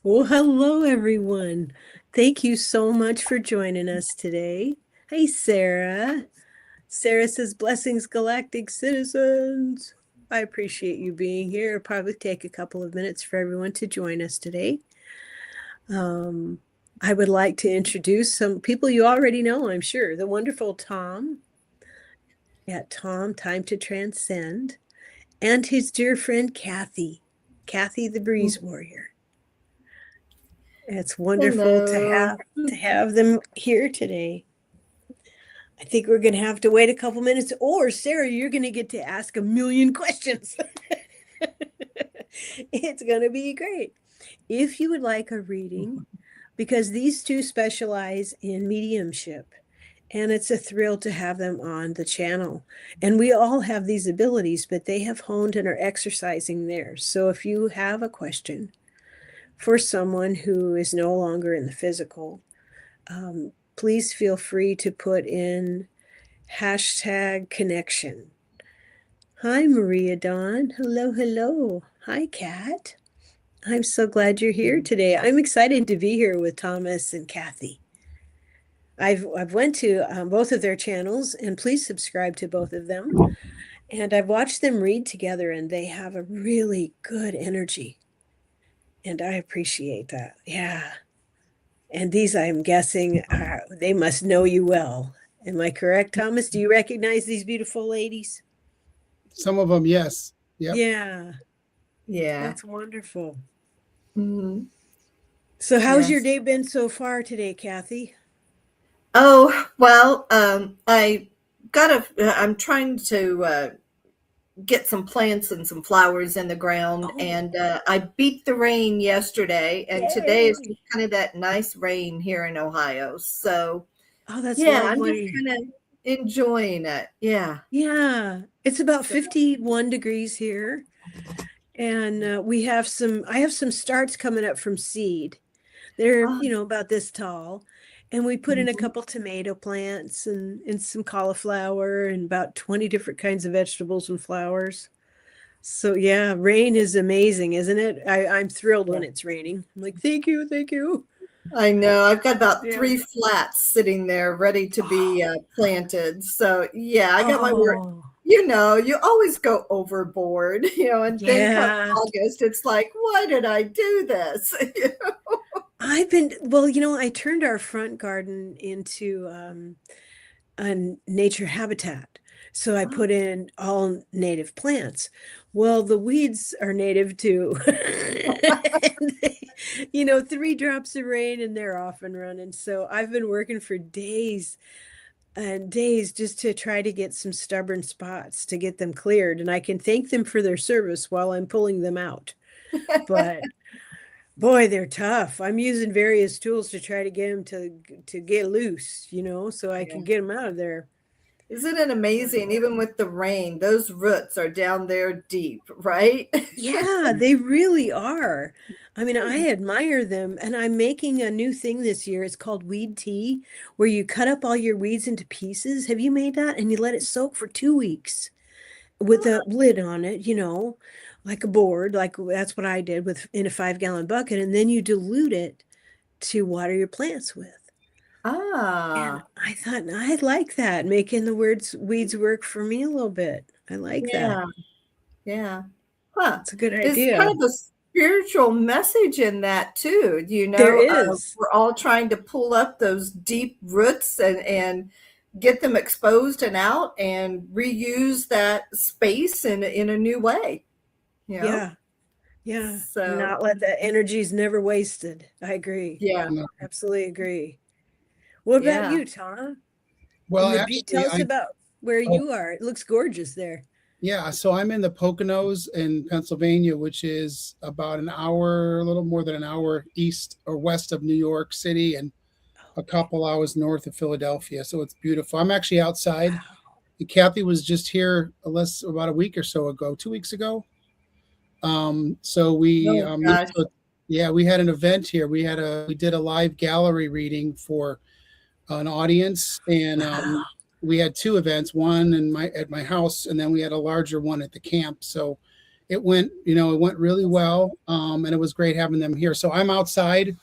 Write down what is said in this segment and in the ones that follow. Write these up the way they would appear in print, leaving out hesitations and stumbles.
Well, hello, everyone. Thank you so much for joining us today. Hey, Sarah. Sarah says, Blessings, Galactic citizens. I appreciate you being here. It'll probably take a couple of minutes for everyone to join us today. I would like to introduce some people you already know, I'm sure. The wonderful Tom at Tom, Time to Transcend, and his dear friend, Kathy the Breeze Warrior. It's wonderful to have them here today. I think we're going to have to wait a couple minutes, or Sarah, you're going to get to ask a million questions. It's going to be great. If you would like a reading, because these two specialize in mediumship, and it's a thrill to have them on the channel. And we all have these abilities, but they have honed and are exercising theirs. So if you have a question for someone who is no longer in the physical, please feel free to put in #connection. Hi, Maria Dawn. Hello, hello. Hi, Kat. I'm so glad you're here today. I'm excited to be here with Thomas and Kathy. I've went to both of their channels, and please subscribe to both of them. And I've watched them read together, and they have a really good energy. And I appreciate that. Yeah. And these, I'm guessing, they must know you well. Am I correct, Thomas? Do you recognize these beautiful ladies? Some of them, yes. Yep. Yeah. Yeah. That's wonderful. Mm-hmm. So how's your day been so far today, Kathy? Oh, well, I'm trying to get some plants and some flowers in the ground. And I beat the rain yesterday, and today is just kind of that nice rain here in Ohio. So that's lovely. I'm just kind of enjoying it. Yeah. It's about 51 degrees here. And I have some starts coming up from seed. They're, about this tall. And we put in a couple tomato plants and some cauliflower and about 20 different kinds of vegetables and flowers. So yeah, rain is amazing, isn't it? I'm thrilled when it's raining. I'm like, thank you. I know. I've got about 3 flats sitting there ready to be planted. So yeah, I got my work. You always go overboard, and then come August, it's like, why did I do this? I turned our front garden into a nature habitat. So I put in all native plants. Well, the weeds are native too. And 3 drops of rain and they're off and running. So I've been working for days and days just to try to get some stubborn spots to get them cleared. And I can thank them for their service while I'm pulling them out. But boy, they're tough. I'm using various tools to try to get them to get loose, so I can get them out of there. Isn't it amazing? Even with the rain, those roots are down there deep, right? Yeah, they really are. I mean, I admire them, and I'm making a new thing this year. It's called weed tea, where you cut up all your weeds into pieces. Have you made that? And you let it soak for 2 weeks with a lid on it, like a board. Like that's what I did in a 5-gallon bucket, and then you dilute it to water your plants with. And I thought I'd like that, making the weeds work for me a little bit. I like that. Yeah. Huh. It's a good idea. There's kind of a spiritual message in that too. There is. We're all trying to pull up those deep roots and get them exposed and out and reuse that space in a new way. Yeah. So not let the energies never wasted. I agree. Yeah. Absolutely agree. What about you, Tom? Well, tell us about where you are. It looks gorgeous there. Yeah, so I'm in the Poconos in Pennsylvania, which is about an hour, a little more than an hour east or west of New York City, and a couple hours north of Philadelphia. So it's beautiful. I'm actually outside. Wow. Kathy was just here about a week or so ago, 2 weeks ago. So we, Oh gosh. so, yeah, we had an event here. We did a live gallery reading for an audience, and Wow. we had two events, one at my house, and then we had a larger one at the camp. So it went really well, and it was great having them here. So I'm outside.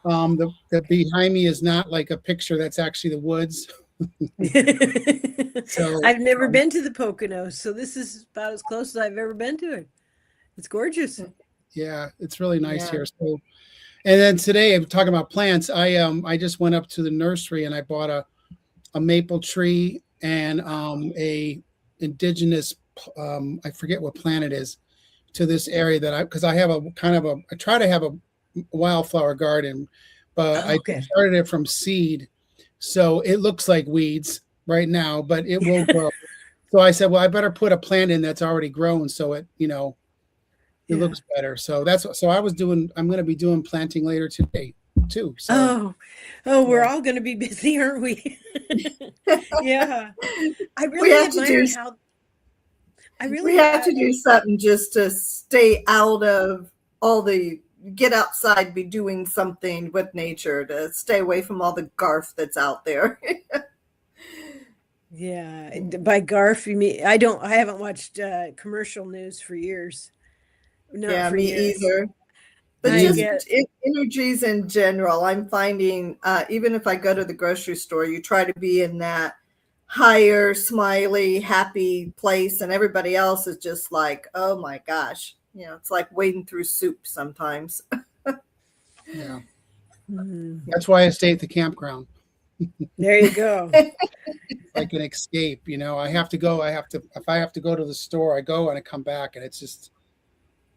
The behind me is not like a picture; that's actually the woods. So I've never been to the Poconos, so this is about as close as I've ever been to it. It's gorgeous. yeah, it's really nice Yeah. here. So, and then today I'm talking about plants. I just went up to the nursery and I bought a maple tree and a indigenous I forget what plant it is to this area that because I have a kind of I try to have a wildflower garden, but Oh, I okay. just started it from seed, so it looks like weeds right now, but it will grow. So I said, well, I better put a plant in that's already grown, so it Yeah. looks better. So I'm going to be doing planting later today too. So Oh, oh, we're yeah, all going to be busy, aren't we? Yeah. I We really have to admire do how I we really have to do something just to stay out of all the get outside, be doing something with nature to stay away from all the garf that's out there. yeah, by Garf you mean I haven't watched commercial news for years. Not Yeah, for me years. either. But me I either. just get energies in general, I'm finding even if I go to the grocery store, you try to be in that higher, smiley, happy place, and everybody else is just like, oh my gosh, it's like wading through soup sometimes. Yeah, Mhm. that's why I stay at the campground. There you go. Like an escape. I have to go. If I have to go to the store, I go and I come back, and it's just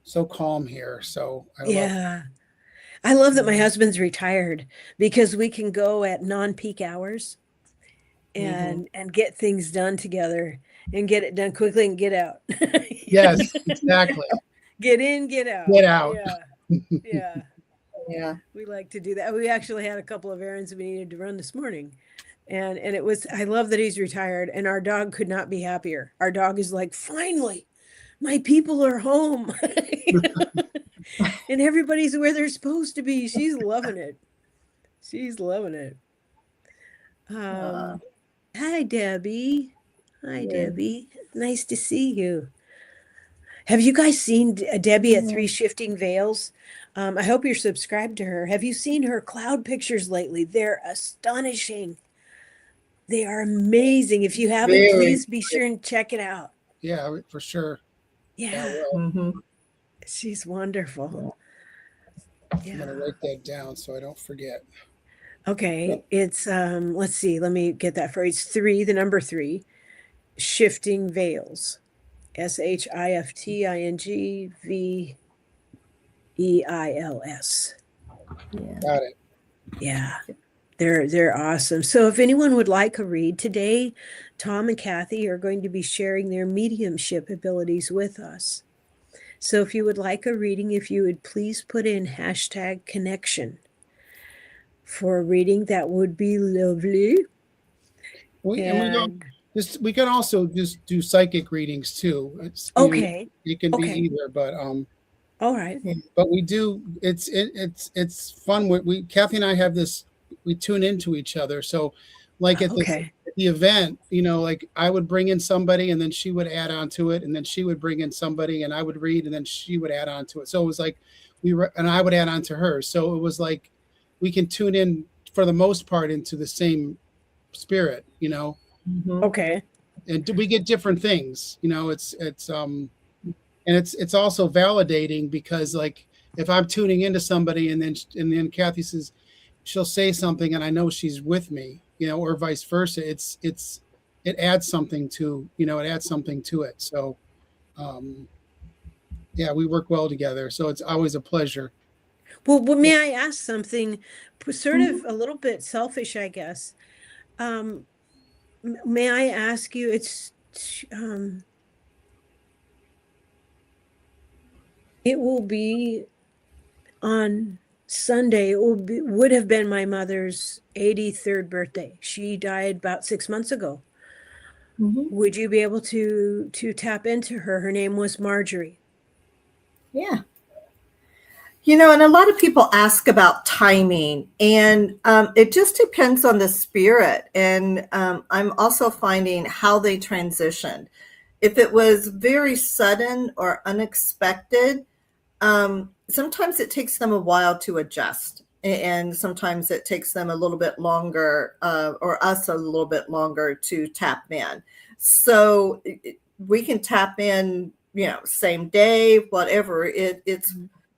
so calm here. So I love it. Yeah. I love that my Yeah. husband's retired because we can go at non-peak hours Hmm. and get things done together and get it done quickly and get out. Yes, exactly. Get in, get Get out. out. Yeah. Yeah. Yeah. We like to do that. We actually had a couple of errands we needed to run this morning. And it was I love that he's retired and our dog could not be happier. Our dog is like, "Finally, my people are home." And everybody's where they're supposed to be. She's loving it. She's loving it. Uh, Um, Hi, Debbie. Hi, yeah. Debbie. Nice to see you. Have you guys seen Debbie at Three Yeah. Shifting Veils? I hope you're subscribed to her. Have you seen her cloud pictures lately? They're astonishing. They are amazing. If you haven't, Very. please be sure and check it out. Yeah, for sure. Yeah, Yeah, well, Hmm. she's wonderful. I'm gonna Yeah. write that down so I don't forget. Okay, it's let's see, let me get that phrase. Three, the number three, shifting veils. Shiftingveils. Yeah. Got it. Yeah, they're awesome. So if anyone would like a read today, Tom and Kathy are going to be sharing their mediumship abilities with us. So if you would like a reading, if you would please put in hashtag connection for a reading, that would be lovely. We don't And just we can also just do psychic readings too. okay, It can be okay, either, all right, but we do it's fun. We Kathy and I have this, we tune into each other. So like okay, at the event, like I would bring in somebody and then she would add on to it, and then she would bring in somebody and I would read and then she would add on to it. So it was like and I would add on to her. So it was like we can tune in for the most part into the same spirit. Hmm. okay. And we get different things. And it's also validating because like if I'm tuning into somebody and then Kathy says she'll say something and I know she's with me, or vice versa. It adds something to it. So yeah, we work well together. So it's always a pleasure. Well, may I ask something sort Hmm. of a little bit selfish, I guess? May I ask you, it's, um, It will be on Sunday. Would have been my mother's 83rd birthday. She died about 6 months ago. Mhm. Would you be able to tap into her? Her name was Marjorie. Yeah. And a lot of people ask about timing, and it just depends on the spirit. And I'm also finding how they transitioned. If it was very sudden or unexpected, sometimes it takes them a while to adjust. And sometimes it takes them a little bit longer, or us a little bit longer to tap in. So we can tap in, same day, whatever. It's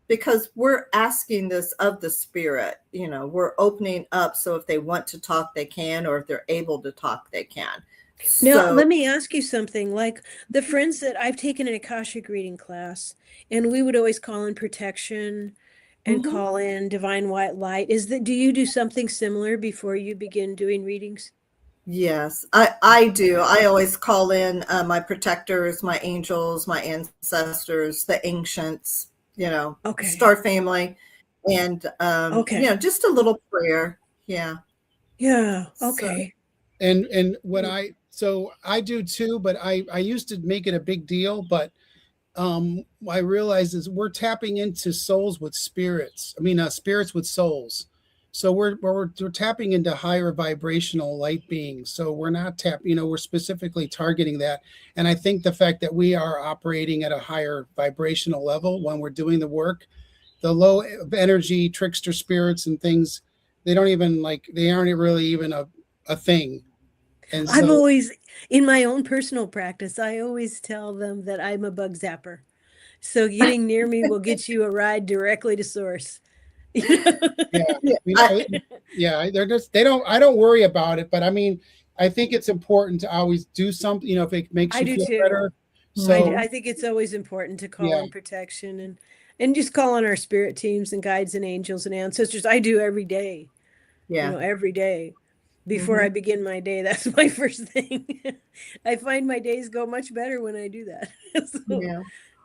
because we're asking this of the spirit. We're opening up. So if they want to talk, they can, or if they're able to talk, they can. Now, So, let me ask you something. Like the friends that I've taken an Akashic reading class, and we would always call in protection and mhm. call in divine white light. Do you do something similar before you begin doing readings? Yes, I do. I always call in my protectors, my angels, my ancestors, the ancients, Okay. star family, and Okay. just a little prayer. Yeah. Yeah. So Okay. And what I do too, but I used to make it a big deal, but I realize is we're tapping into souls with spirits. I mean, spirits with souls. So we're tapping into higher vibrational light beings. So we're not we're specifically targeting that. And I think the fact that we are operating at a higher vibrational level when we're doing the work, the low energy trickster spirits and things, they aren't really even a thing. And I've so always, in my own personal practice, I always tell them that I'm a bug zapper. So getting near me will get you a ride directly to source. You know? yeah, yeah, you know, yeah, I don't worry about it, but I mean, I think it's important to always do something, if it makes I you do feel too. better. So I think it's always important to call yeah, in protection and just call on our spirit teams and guides and angels and ancestors. I do every day, yeah. every day. Before I Hmm. begin my day, that's my first thing. I find my days go much better when I do that. So, Yeah.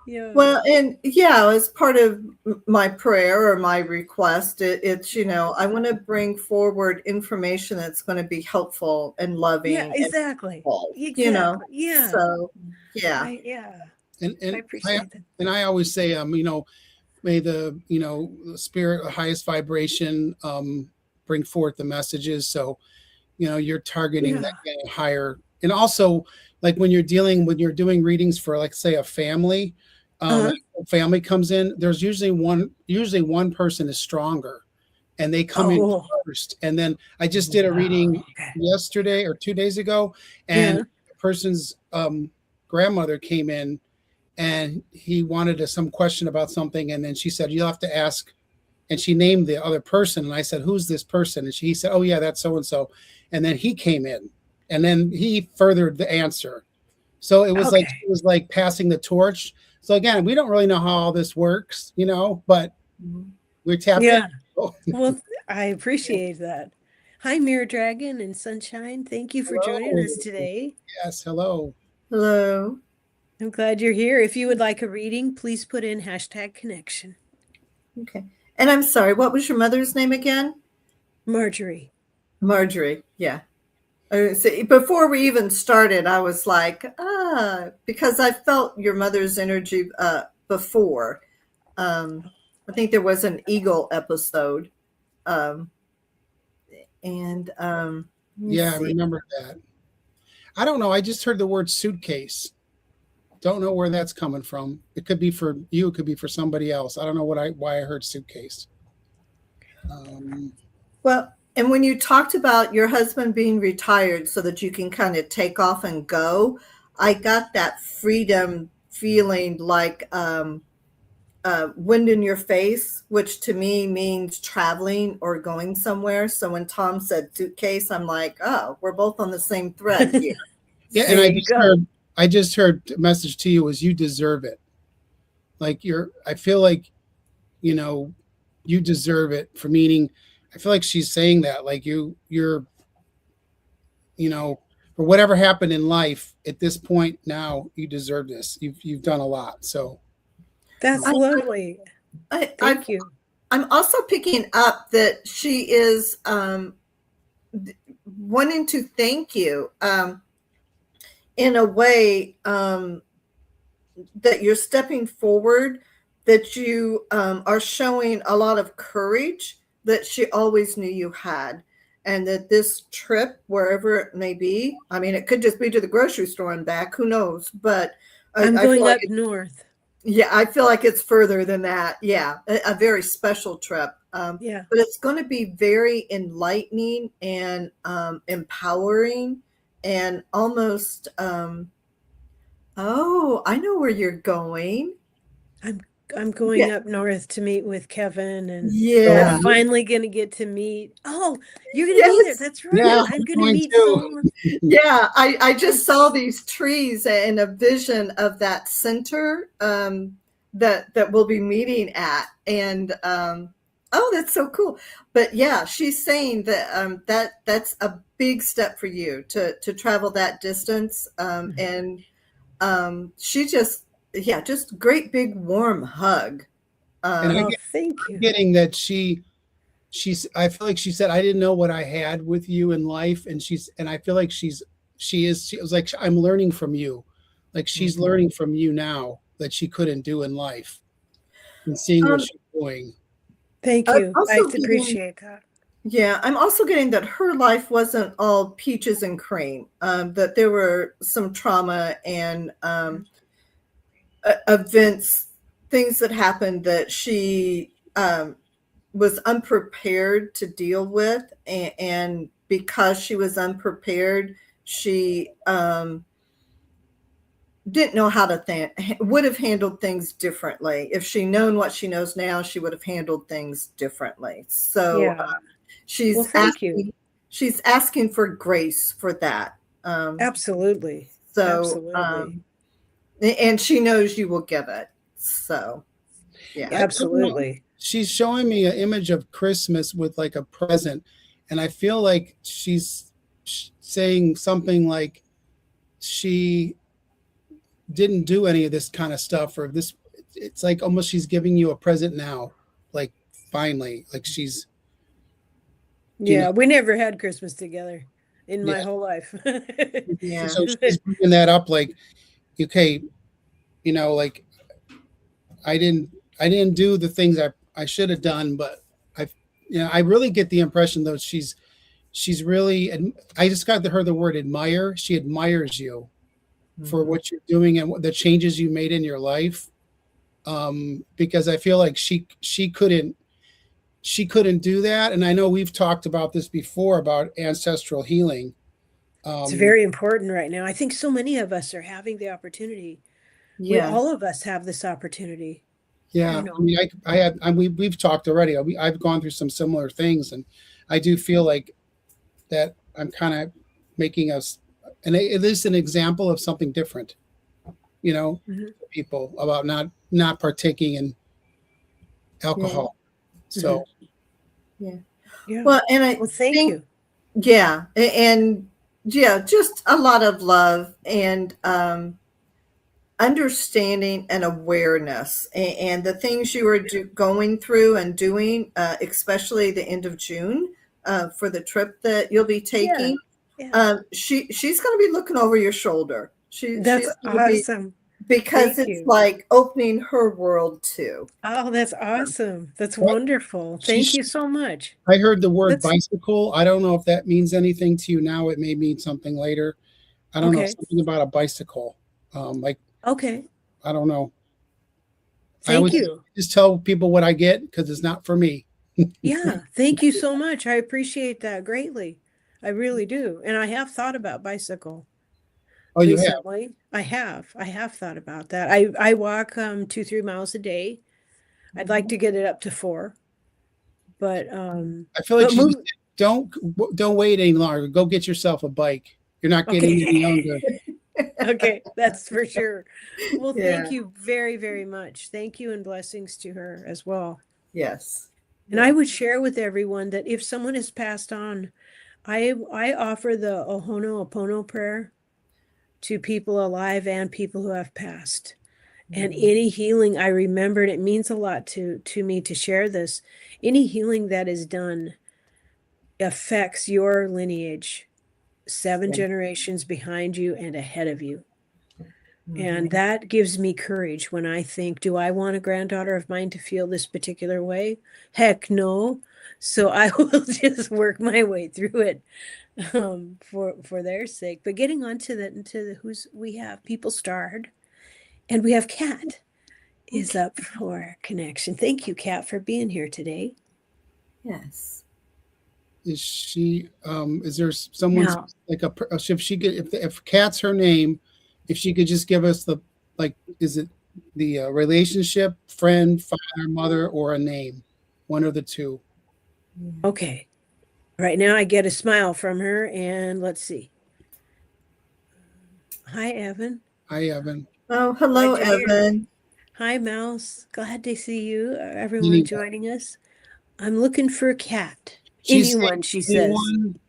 yeah. Well, and yeah, as part of my prayer or my request, it's, I want to bring forward information that's going to be helpful and Yeah, loving and exactly. full, Exactly. Yeah. So, yeah. Yeah. and I and I appreciate that. and I always say, may the spirit, the highest vibration, bring forth the messages. So you're targeting that Yeah. kind of higher. And also, like when you're doing readings for, like, say, a family, and Uh-huh. a family comes in, there's usually one person is stronger, and they come in Oh, first. And then I just did a reading okay. yesterday or 2 days ago, and Yeah. the person's grandmother came in, and he wanted some question about something, and then she said, "You'll have to ask," and she named the other person, and I said, "Who's this person?" And he said, "Oh yeah, that's so and so." And then he came in, and then he furthered the answer. So Okay. it was like passing the torch. So again, we don't really know how all this works, but Mhm. we tapped in. Yeah. Well, I appreciate that. Hi, Mirror Dragon and Sunshine. Thank you for joining Hello. us today. Yes, hello. Hello. I'm glad you're here. If you would like a reading, please put in #connection. Okay. And I'm sorry, what was your mother's name again? Marjorie. Marjorie. Yeah. See, before we even started, I was like, because I felt your mother's energy before. I think there was an eagle episode. Um, and let me Yeah, I see. remember that. I don't know. I just heard the word suitcase. Don't know where that's coming from. It could be for you. It could be for somebody else. I don't know why I heard suitcase. Um, Well, and when you talked about your husband being retired so that you can kind of take off and go, I got that freedom feeling like wind in your face, which to me means traveling or going somewhere. So when Tom said suitcase, I'm like, oh, we're both on the same thread here. yeah, and There you go. I just heard a message to you was you deserve it. Like I feel like you know you deserve it, for meaning I feel like she's saying that, like you know for whatever happened in life at this point, now you deserve this. You've done a lot. So That's I, lovely. I've Thank you. I'm also picking up that she is wanting to thank you in a way that you're stepping forward, that you are showing a lot of courage that she always knew you had. And that this trip, wherever it may be, I mean, it could just be to the grocery store and back, who knows? But I'm I feel going like up north. yeah, I feel like it's further than that. Yeah, a very special trip. Yeah. But it's going to be very enlightening and empowering and almost, oh, I know where you're going. I'm I'm going Yeah. up north to meet with Kevin, and we're Yeah. Oh, finally going to get to meet. Oh, you're going to be there. Yes. That's right. yeah, I'm I'm going to going meet too. someone. Yeah. I I'm just saw these trees and a vision of that center that we'll be meeting at. And oh, that's so cool. But yeah, she's saying that that's a big step for you to travel that distance. And she just, yeah, just great big warm hug. And Um, Oh, thank I'm you. getting that I feel like she said I didn't know what I had with you in life, and I feel like she was like, I'm learning from you, like she's Mhm. learning from you now that she couldn't do in life, and seeing what um, she's doing. Thank I'm you. I also getting, appreciate that. yeah, I'm also getting that her life wasn't all peaches and cream. That there were some trauma and events, things that happened that she was unprepared to deal with, and because she was unprepared, she didn't know how to would have handled things differently. If she known what she knows now, she would have handled things differently. So Yeah. Well, she's thank you. asking for grace for that. Um, Absolutely. so Absolutely. and she knows you will give it. So yeah. I don't know. Absolutely. She's showing me an image of Christmas with like a present, and I feel like she's saying something like she didn't do any of this kind of stuff, or this. It's like almost she's giving you a present now, like finally, like she's, you know, Yeah, we never had Christmas together in yeah. my whole life. Yeah. So she's bringing that up, like, okay, like I didn't, I didn't do the things I should have done, but I, I really get the impression though she's really, and I just got to her the word admire. She admires you for Mhm. what you're doing and the changes you made in your life. Because I feel like she couldn't do that. And I know we've talked about this before about ancestral healing. It's Um, very important right now. I think so many of us are having the opportunity. We all Yes. of us have this opportunity, yeah, you I know. mean, we've talked already. I've gone through some similar things, and I do feel like that I'm kind of making us, and it is an example of something different, Mhm, for people about not partaking in Yeah. alcohol. mhm. So Yeah. Yeah. Well, and I Well, thank think, you. yeah, and yeah, just a lot of love and understanding and awareness, and the things you are going through and doing, especially the end of June for the trip that you'll be Yeah. taking. Yeah. She's going to be looking over your shoulder. That's She's going to be, awesome. because Thank it's you. like opening her world too. Oh, that's awesome. That's what wonderful. Thank she's you so much. I heard the word That's bicycle. I don't know if that means anything to you now. It may mean something later. I don't know, okay. something about a bicycle. Like, Okay. I don't know. I Thank always you. just tell people what I get because it's not for me. Yeah. Thank you so much. I appreciate that greatly. I really do. And I have thought about bicycle Oh, you have? recently. I have thought about that. I walk 2, 3 miles a day. I'd like Mhm. to get it up to 4, but I feel like but she just move. said, don't wait any longer. Go get yourself a bike. You're not getting any Okay. younger. Okay, that's for sure. Well, thank Yeah. you very, very much. Thank you and blessings to her as well. Yes. And I Yeah. would share with everyone that if someone has passed on, I offer the Ohono Opono prayer to people alive and people who have passed. And any healing, I remembered, it means a lot to me to share this. Any healing that is done affects your lineage, 7 Yeah. generations behind you and ahead of you. And Mhm. that gives me courage when I think, do I want a granddaughter of mine to feel this particular way? Heck no. So I will just work my way through it for their sake. But getting on to the who's we have people starred, and we have Kat is Okay. up for connection. Thank you, Kat, for being here today. Yes. Is she? Is there someone's Now, like if she could, if Kat's her name, if she could just give us the, like, is it the relationship, friend, father, mother, or a name, one of the two? okay. Right now I get a smile from her, and let's see. Hi, Evan. Hi, Evan. Oh, hello, Glad you're here. Evan. Hi, Mouse. Glad to see you, everyone Anyway, joining us. I'm looking for a cat. she's Anyone, saying she says. anyone.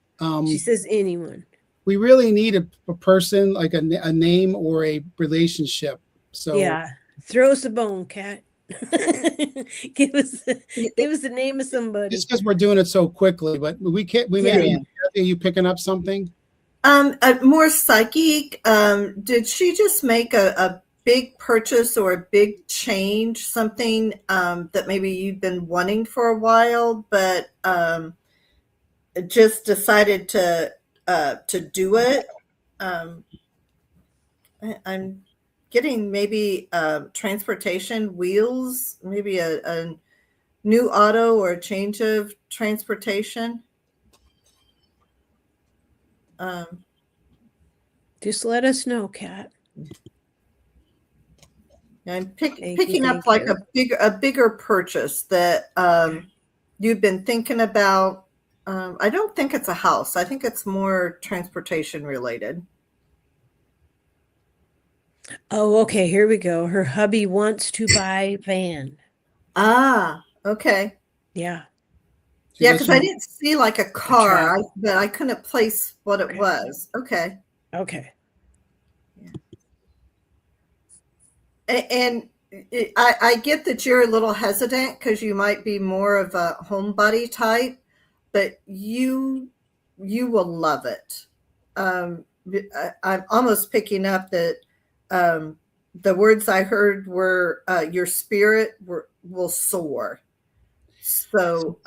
She says anyone. We really need a person, like a name or a relationship. So Yeah. Throw us a bone, cat. Give us give us the name of somebody. just because we're doing it so quickly, but we can't. We may Yeah. be. Are you picking up something? More psychic. Did she just make a big purchase or a big change, something that maybe you've been wanting for a while, but just decided to do it? Um, I'm getting maybe transportation wheels, maybe a new auto or a change of transportation. Um, Just let us know, cat. I'm Thank you, picking up thank like you. a bigger purchase that Okay. you've been thinking about. I don't think it's a house. I think it's more transportation related. Oh, okay, here we go. Her hubby wants to buy van. Ah, okay. Yeah, Is Yeah, this because I one? didn't see like a for car, travel. but I couldn't place what it Okay. was. Okay. Okay. Yeah. And I get that you're a little hesitant because you might be more of a homebody type, but you will love it. I'm almost picking up that the words I heard were your spirit will soar. So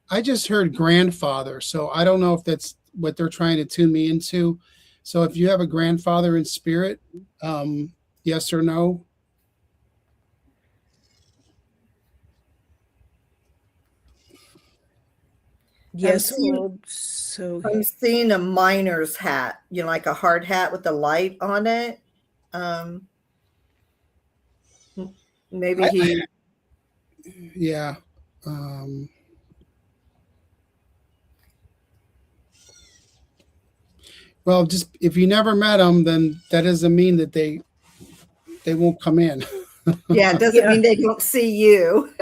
I just heard grandfather, so I don't know if that's what they're trying to tune me into. So if you have a grandfather in spirit, yes or no? I'm Yes, seeing well, so I'm seeing a miner's hat, like a hard hat with a light on it. Um, maybe I, he. yeah. Um, well, just if you never met them, then that doesn't mean that they won't come in. Yeah, it doesn't yeah. mean they don't see you.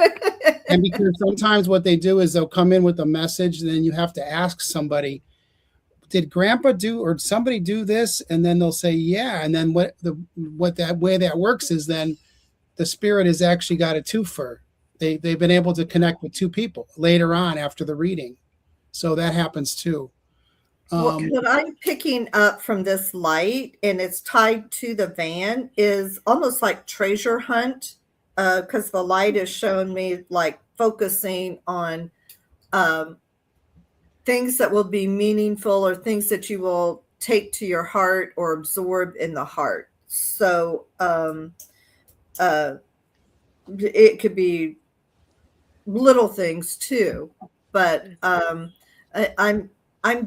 And because sometimes what they do is they'll come in with a message, and then you have to ask somebody, did grandpa do or somebody do this? And then they'll say, yeah. And then what that way that works is then the spirit has actually got a twofer. They've been able to connect with two people later on after the reading. So that happens too. Um, What I'm picking up from this light, and it's tied to the van, is almost like treasure hunt, because the light is showing me like focusing on um, things that will be meaningful or things that you will take to your heart or absorb in the heart. So uh, it could be little things too, but I'm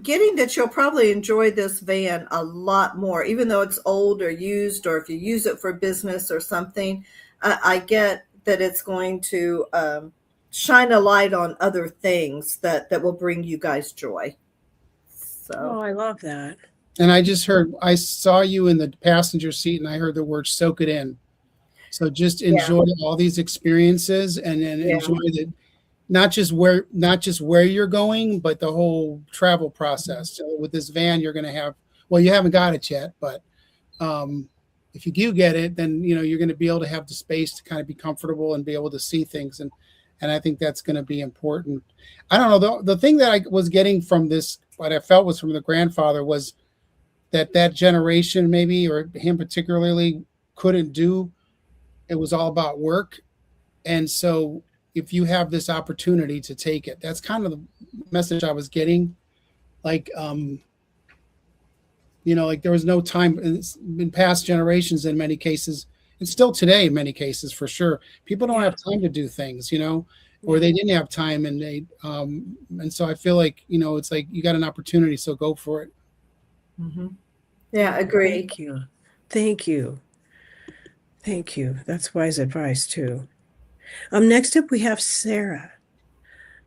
getting that you'll probably enjoy this van a lot more, even though it's old or used, or if you use it for business or something. I get that it's going to shine a light on other things that will bring you guys joy. Oh, So I love that. and I saw you in the passenger seat and I heard the word soak it in. So just yeah, enjoy all these experiences and then yeah. enjoy the not just where you're going, but the whole travel process. So with this van, you're going to have, well, you haven't got it yet, but um, if you do get it, then you're going to be able to have the space to kind of be comfortable and be able to see things, and I think that's going to be important. I don't know, the thing that I was getting from this, what I felt was from the grandfather, was that generation, maybe, or him particularly, couldn't do, it was all about work. And so if you have this opportunity to take it, that's kind of the message I was getting. Like, like there was no time in past generations, in many cases, and still today in many cases, for sure, people don't have time to do things, or they didn't have time, and so I feel like, it's like you got an opportunity, so go for it. Mm-hmm. Yeah, agree. Thank you. Thank you. Thank you. That's wise advice too. Next up we have Sarah.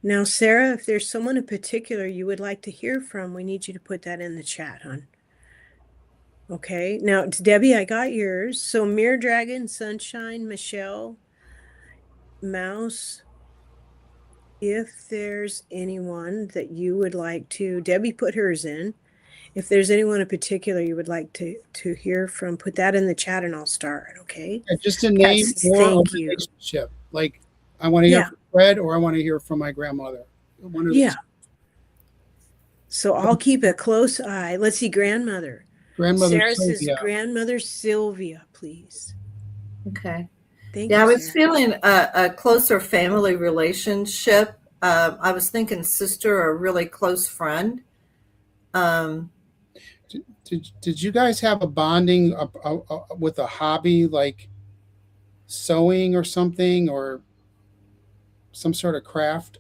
Now, Sarah, if there's someone in particular you would like to hear from, we need you to put that in the chat, hon. Okay. Now, Debbie, I got yours. So Mirror Dragon, Sunshine, Michelle, Mouse. If there's anyone that you would like to, Debbie put hers in. If there's anyone in particular you would like to hear from, put that in the chat and I'll start, okay? Yeah, just a name or a relationship. Like, I want to hear from Fred, or I want to hear from my grandmother. Yeah. So I'll keep a close eye. Let's see, grandmother. Sarah says grandmother Sylvia, please. Okay. Thank you. I was feeling a closer family relationship. I was thinking sister or a really close friend. Did you guys have a bonding with a hobby, like sewing or something, or some sort of craft?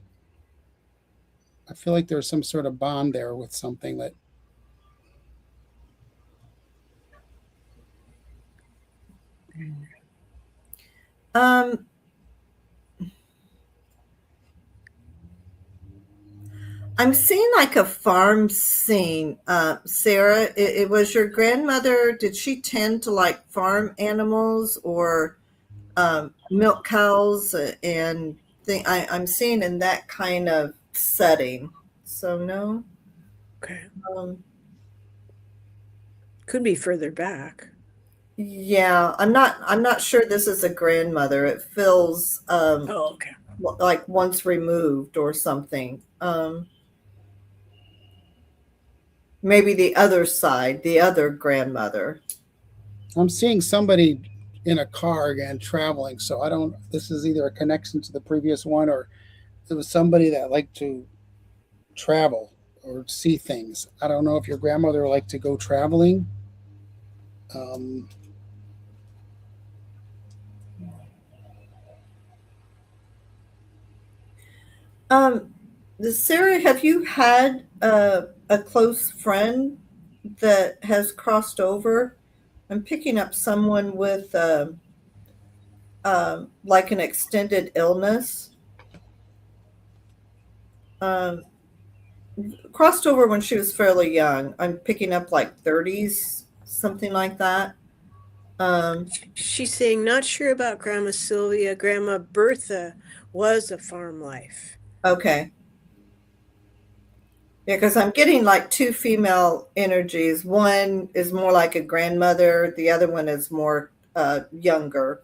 I feel like there's some sort of bond there with something that. I'm seeing like a farm scene. Sarah, it was your grandmother. Did she tend to like farm animals or milk cows and thing? I'm seeing in that kind of setting. So no. Okay. Could be further back. Yeah, I'm not sure this is a grandmother. It feels okay. Like once removed or something. Maybe the other side, the other grandmother. I'm seeing somebody in a car again traveling, so I don't. This is either a connection to the previous one, or it was somebody that liked to travel or see things. I don't know if your grandmother liked to go traveling. Sarah, have you had a close friend that has crossed over? I'm picking up someone with like an extended illness. Crossed over when she was fairly young. I'm picking up like 30s, something like that. She's saying, not sure about Grandma Sylvia. Grandma Bertha was a farm life. Okay. Yeah, because I'm getting like two female energies. One is more like a grandmother. The other one is more younger.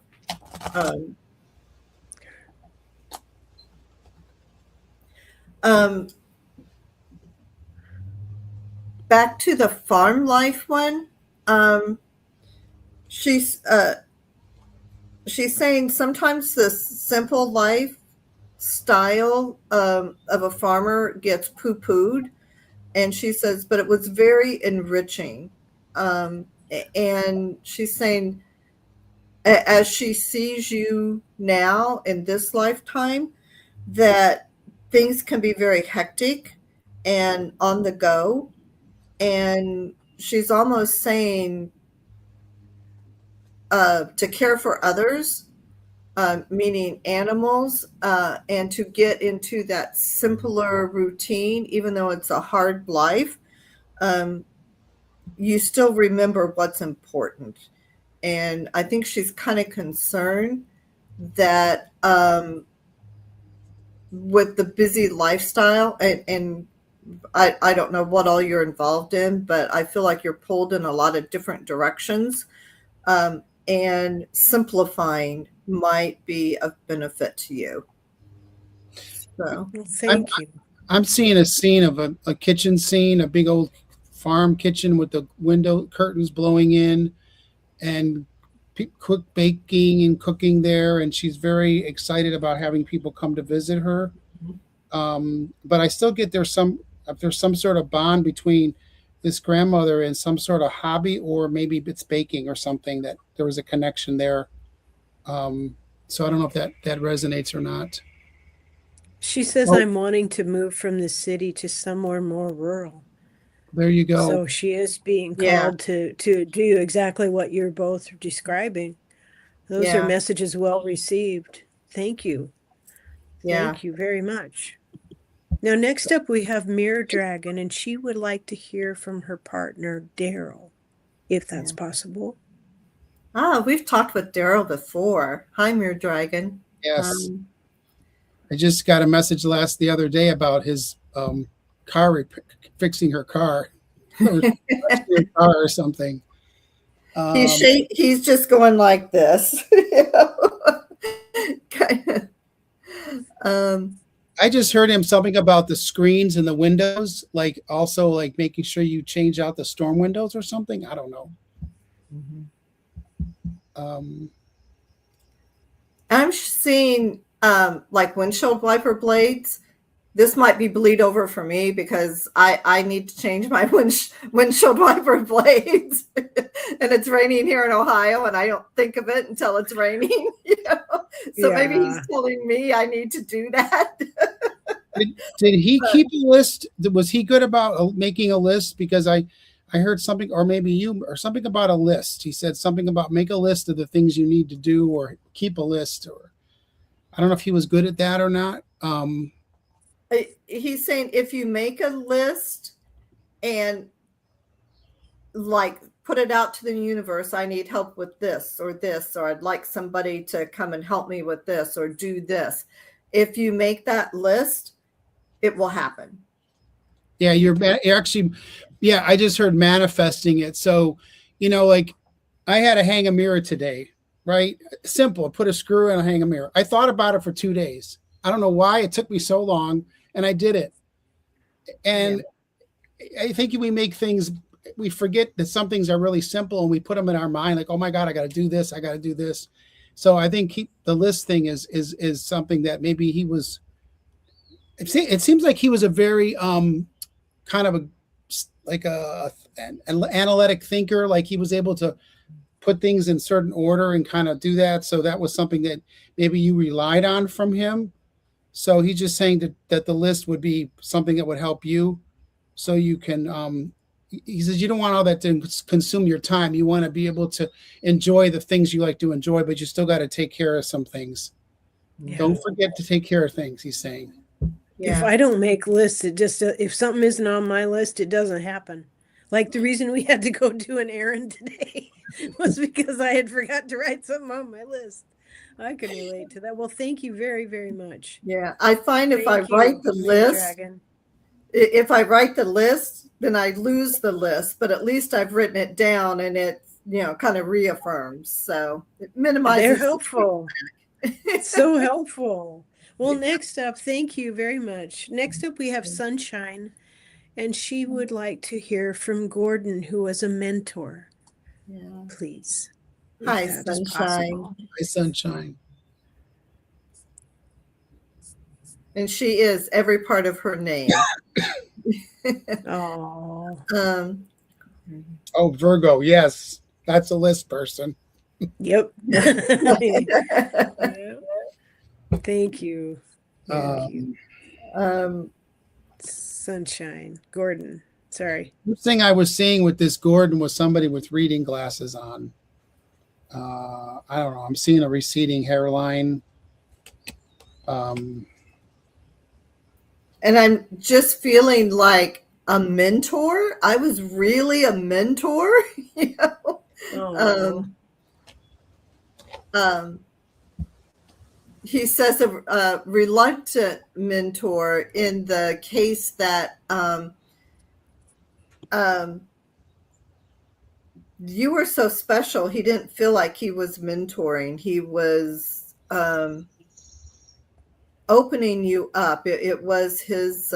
Back to the farm life one. She's saying sometimes the simple lifestyle of a farmer gets poo-pooed, and she says, but it was very enriching. And she's saying, as she sees you now in this lifetime, that things can be very hectic and on the go. And she's almost saying to care for others, meaning animals, and to get into that simpler routine, even though it's a hard life, you still remember what's important. And I think she's kind of concerned that with the busy lifestyle, and I don't know what all you're involved in, but I feel like you're pulled in a lot of different directions. and simplifying might be of benefit to you. So, Well, I'm thank you. I'm seeing a scene of a kitchen scene, a big old farm kitchen with the window curtains blowing in, and cook baking and cooking there, and she's very excited about having people come to visit her. But I still get there's some sort of bond between this grandmother and some sort of hobby, or maybe it's baking or something, that there was a connection there. Um, so I don't know if that resonates or not. She says Oh, I'm wanting to move from the city to somewhere more rural. there you go. So she is being yeah, called to do exactly what you're both describing. Those are yeah, messages well received. Thank you. yeah. Thank you very much. Now, next up, we have Mirror Dragon, and she would like to hear from her partner, Daryl, if that's Yeah. possible. We've talked with Daryl before. Hi, Mirror Dragon. Yes, Um, I just got a message the other day about his car fixing her car, or her car or something. Um, he's just going like this. Kind of. I just heard him something about the screens and the windows, like also like making sure you change out the storm windows or something. I don't know. Um, I'm seeing like windshield wiper blades. This might be bleed over for me because I need to change my windshield wiper blades. And it's raining here in Ohio, and I don't think of it until it's raining. So maybe he's Yeah. telling me I need to do that. did he keep a list? Was he good about making a list? Because I heard something, or maybe you, or something about a list. He said something about make a list of the things you need to do, or keep a list, or I don't know if he was good at that or not. He's saying if you make a list and like put it out to the universe, I need help with this, or I'd like somebody to come and help me with this, or do this. If you make that list, it will happen. Yeah, you're actually, yeah, I just heard manifesting it. So, like I had to hang a mirror today, right? Simple. Put a screw in and hang a mirror. I thought about it for 2 days. I don't know why it took me so long, and I did it. And I think we forget that some things are really simple, and we put them in our mind like, oh my God, I got to do this. I got to do this. So I think the list thing is something that maybe he was, it seems like he was a very, kind of an analytic thinker. Like he was able to put things in certain order and kind of do that. So that was something that maybe you relied on from him. So he's just saying that the list would be something that would help you, so you can. He says you don't want all that to consume your time. You want to be able to enjoy the things you like to enjoy, but you still got to take care of some things. Yeah. Don't forget to take care of things. He's saying. If I don't make lists, it just, if something isn't on my list, it doesn't happen. Like the reason we had to go do an errand today was because I had forgot to write something on my list. I can relate to that. Well, thank you very, very much. Yeah, I find if I Thank write you, the Red list, Dragon. if I write the list, then I lose the list. But at least I've written it down, and it kind of reaffirms. So it minimizes. They're helpful. It's so helpful. Well, next up, thank you very much. Next up, we have Sunshine, and she would like to hear from Gordon, who was a mentor. Yeah. Please. Hi, Sunshine. Hi, Sunshine. And she is every part of her name. Oh. Oh, Virgo. Yes, that's a list person. Yep. Yep. Thank you. Thank you. Sunshine. Gordon. Sorry. The thing I was seeing with this Gordon was somebody with reading glasses on. I don't know. I'm seeing a receding hairline. And I'm just feeling like a mentor. I was really a mentor, he says a reluctant mentor in the case that you were so special. He didn't feel like he was mentoring. He was opening you up. It was his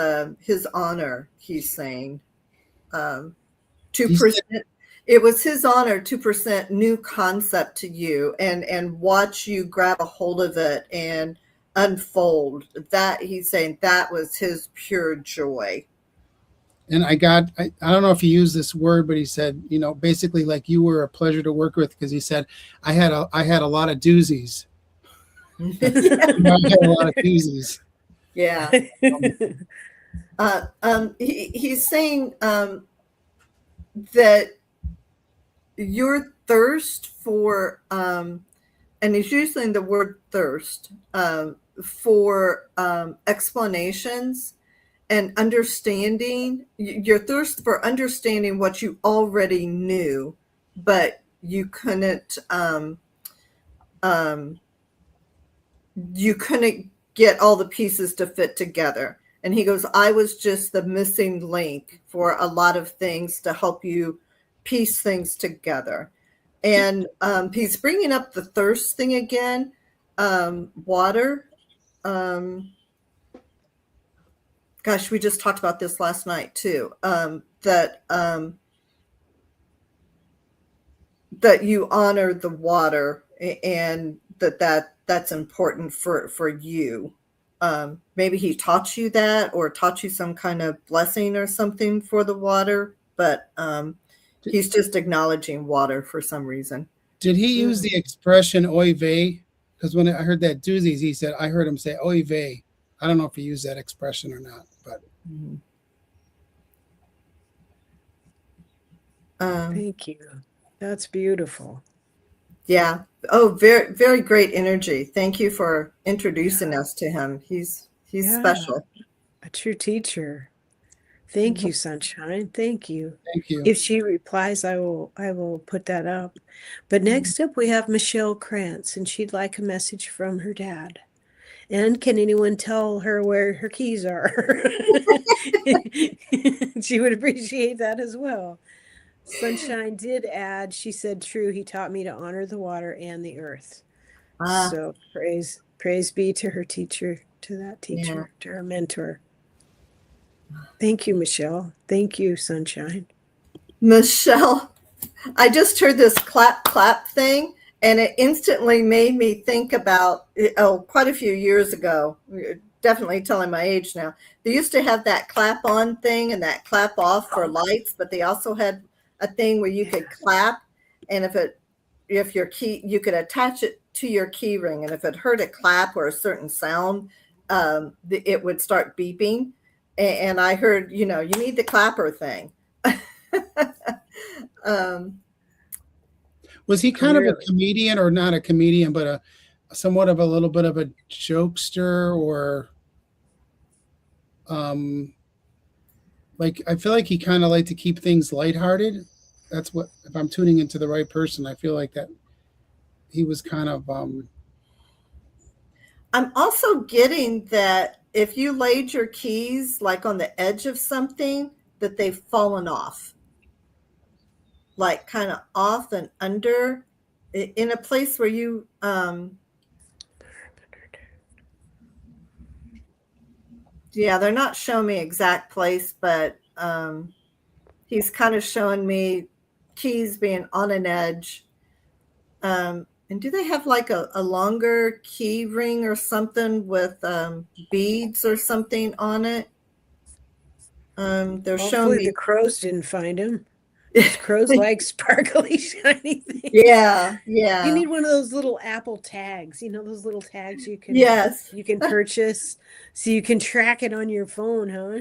honor. He's saying to He said, present. It was his honor to present new concept to you and watch you grab a hold of it and unfold. That he's saying that was his pure joy. and I don't know if he used this word, but he said, basically like you were a pleasure to work with because he said, I had a lot of doozies. I had a lot of doozies. Yeah. He's saying that your thirst for, and he's using the word thirst for explanations and understanding, your thirst for understanding what you already knew, but you couldn't get all the pieces to fit together. And he goes, I was just the missing link for a lot of things to help you piece things together. And he's bringing up the thirst thing again. Water. Gosh, we just talked about this last night too. That you honor the water and that's important for you. Maybe he taught you that or taught you some kind of blessing or something for the water, but he's just acknowledging water for some reason. Did he use the expression oy vey? Because when I heard that doozies, he said, I heard him say oy vey. I don't know if he used that expression or not, but. Thank you. That's beautiful. Yeah. Oh, very, very great energy. Thank you for introducing us to him. He's special. A true teacher. Thank you, Sunshine. Thank you. Thank you. If she replies, I will put that up. But next up we have Michelle Krantz, and she'd like a message from her dad. And can anyone tell her where her keys are? She would appreciate that as well. Sunshine did add, she said, true, he taught me to honor the water and the earth. So praise be to her teacher, to that teacher, to her mentor. Thank you, Michelle. Thank you, Sunshine. Michelle, I just heard this clap, clap thing, and it instantly made me think about, quite a few years ago, definitely telling my age now. They used to have that clap on thing and that clap off for lights, but they also had a thing where you could clap, and if your key, you could attach it to your key ring, and if it heard a clap or a certain sound, it would start beeping. And I heard, you need the clapper thing. Was he kind of a comedian, or not a comedian, but somewhat of a little bit of a jokester, or like I feel like he kind of liked to keep things lighthearted. That's what, if I'm tuning into the right person, I feel like that he was kind of I'm also getting that if you laid your keys like on the edge of something, that they've fallen off, like kind of off and under, in a place where you yeah, they're not showing me exact place, but he's kind of showing me keys being on an edge. And do they have like a longer key ring or something with beads or something on it? They're showing me the crows didn't find him. Crows like sparkly, shiny things. Yeah, yeah. You need one of those little Apple tags. Those little tags you can purchase, so you can track it on your phone, huh?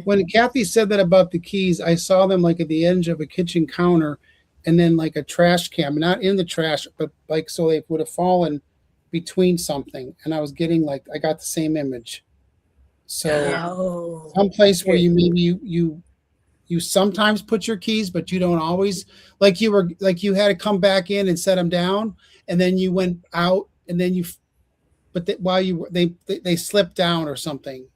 When Kathy said that about the keys, I saw them like at the edge of a kitchen counter, and then like a trash can, not in the trash, but like so they would have fallen between something, and I was getting like I got the same image. So some place where you maybe you sometimes put your keys, but you don't always, like you had to come back in and set them down, and then you went out, and then while they slipped down or something.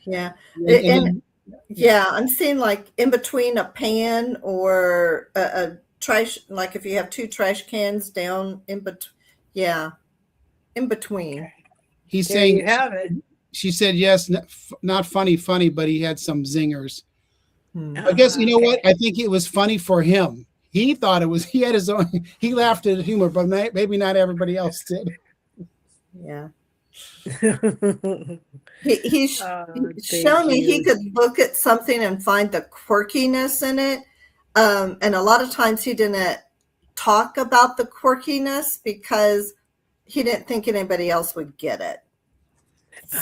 Yeah. And Yeah, I'm seeing like in between a pan or a trash, like if you have two trash cans down in between. Yeah, in between. Okay. He's There you saying, have it. she said, yes, not funny, funny, but he had some zingers. Hmm. I guess, you know what? Okay. I think it was funny for him. He thought it was, he had his own, he laughed at humor, but maybe not everybody else did. Yeah. He's Thank shown me he you. could look at something and find the quirkiness in it. And a lot of times he didn't talk about the quirkiness because he didn't think anybody else would get it.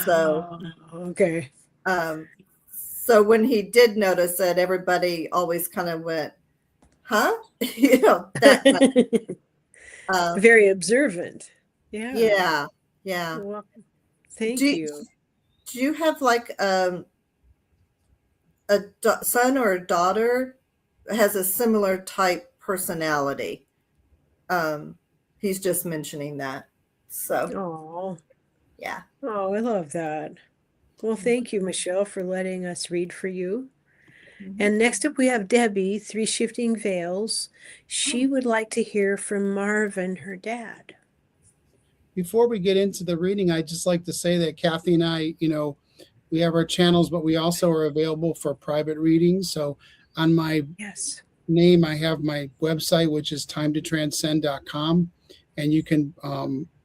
So, Oh, okay. um, so when he did notice it, everybody always kind of went, huh? That kind of, Very observant. Yeah. yeah, yeah. Well, thank Do, you. do you have like a son or a daughter has a similar type personality? He's just mentioning that. So, Oh, yeah. oh, I love that. Well, thank you, Michelle, for letting us read for you. Mhm. And next up, we have Debbie, Three Shifting Veils. She would like to hear from Marvin, her dad. Before we get into the reading, I'd just like to say that Kathy and I, we have our channels, but we also are available for private readings. So on my Yes. name, I have my website, which is timetotranscend.com, and you can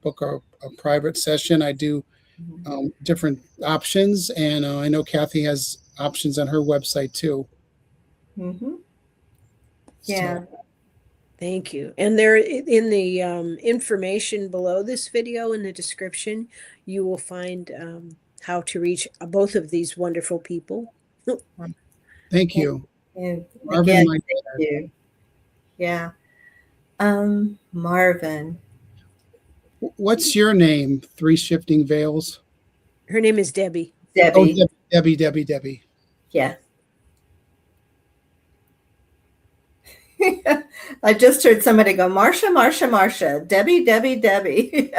book a private session. I do different options, and I know Kathy has options on her website too. Mm-hmm. Yeah. So Thank you. And there in the information below this video in the description, you will find how to reach both of these wonderful people. thank And, you, and Marvin. again, thank you. Yeah. Marvin. What's your name? Three Shifting Veils. Her name is Debbie. Oh, Debbie. Debbie. Yeah. I just heard somebody go, Marsha, Debbie.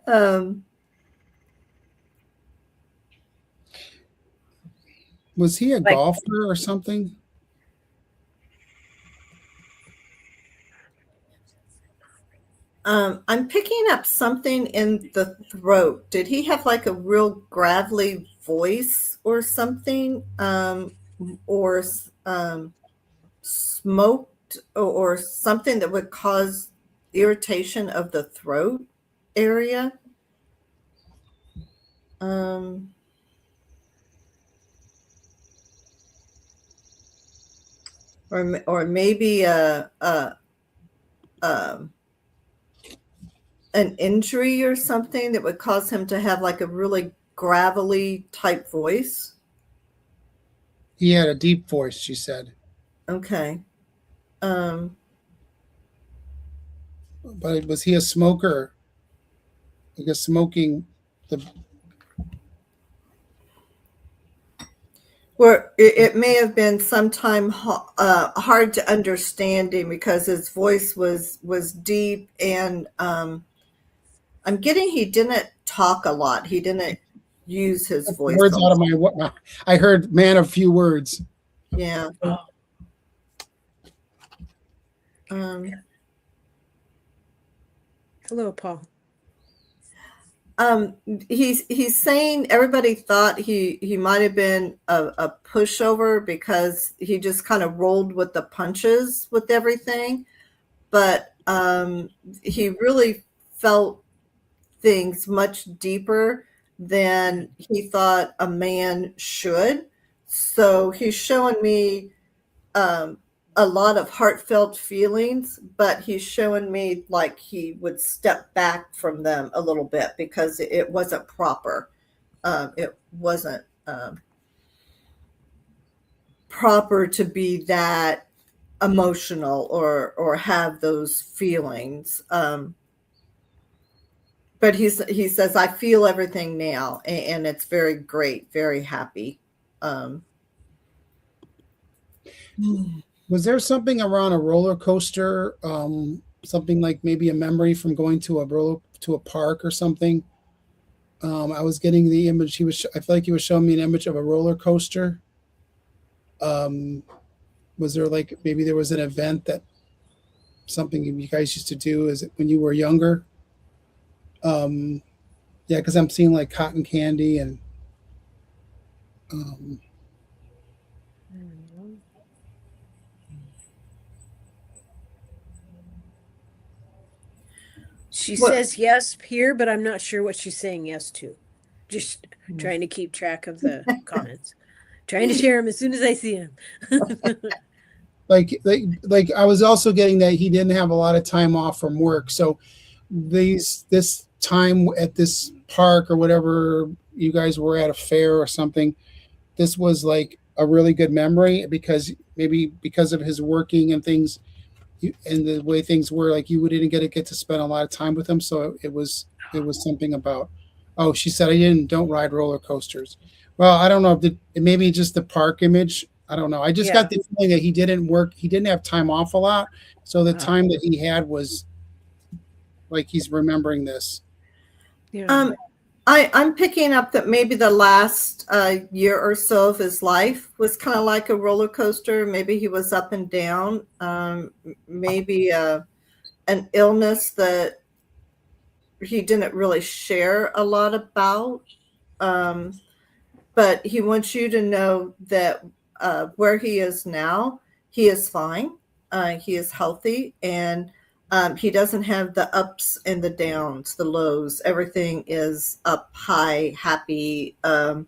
um, Was he a like, golfer or something? I'm picking up something in the throat. Did he have like a real gravelly voice or something? Or smoked or something that would cause irritation of the throat area? Um, or maybe um, an injury or something that would cause him to have like a really gravelly type voice. He had a deep voice, she said. Okay. Um, But was he a smoker? I guess smoking the Well, it may have been sometime hard to understand him because his voice was deep, and I'm getting he didn't talk a lot. He didn't use his voice words a out of lot. my. I heard man of few words. Yeah. Oh, Um, hello, Paul. he's saying everybody thought he might have been a pushover because he just kind of rolled with the punches with everything, but he really felt things much deeper than he thought a man should. So he's showing me a lot of heartfelt feelings, but he's showing me like he would step back from them a little bit because it wasn't proper. It wasn't proper to be that emotional or have those feelings. But he says, I feel everything now, and it's very great, very happy. Um, Was there something around a roller coaster? Something like maybe a memory from going to a park or something? I was getting the image. I feel like he was showing me an image of a roller coaster. Um, was there like maybe there was an event that something you guys used to do? Is it when you were younger? Um, yeah, because I'm seeing like cotton candy and um, She What? says yes here, but I'm not sure what she's saying yes to. Just trying to keep track of the comments. Trying to share them as soon as I see them. like I was also getting that he didn't have a lot of time off from work, so this time at this park or whatever you guys were at a fair or something, this was like a really good memory because maybe because of his working and things and the way things were, like you didn't get to spend a lot of time with him. So it was something about. Oh, she said I don't ride roller coasters. Well, I don't know if maybe just the park image. I don't know. I just got Yeah. the feeling that he didn't work. He didn't have time off a lot. So the Oh, time that he had was like he's remembering this. yeah. I'm picking up that maybe the last year or so of his life was kind of like a roller coaster. Maybe he was up and down. Maybe an illness that he didn't really share a lot about. Um, but he wants you to know that where he is now, he is fine. He is healthy, and he doesn't have the ups and the downs, the lows. Everything is up high, happy. Um,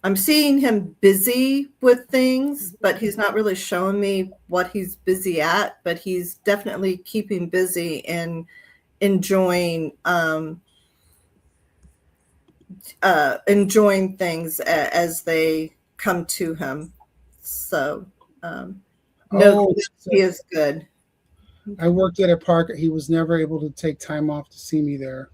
I'm seeing him busy with things, but he's not really showing me what he's busy at. But he's definitely keeping busy and enjoying enjoying things as they come to him. So no, Oh, he is good. I worked at a park. He was never able to take time off to see me there.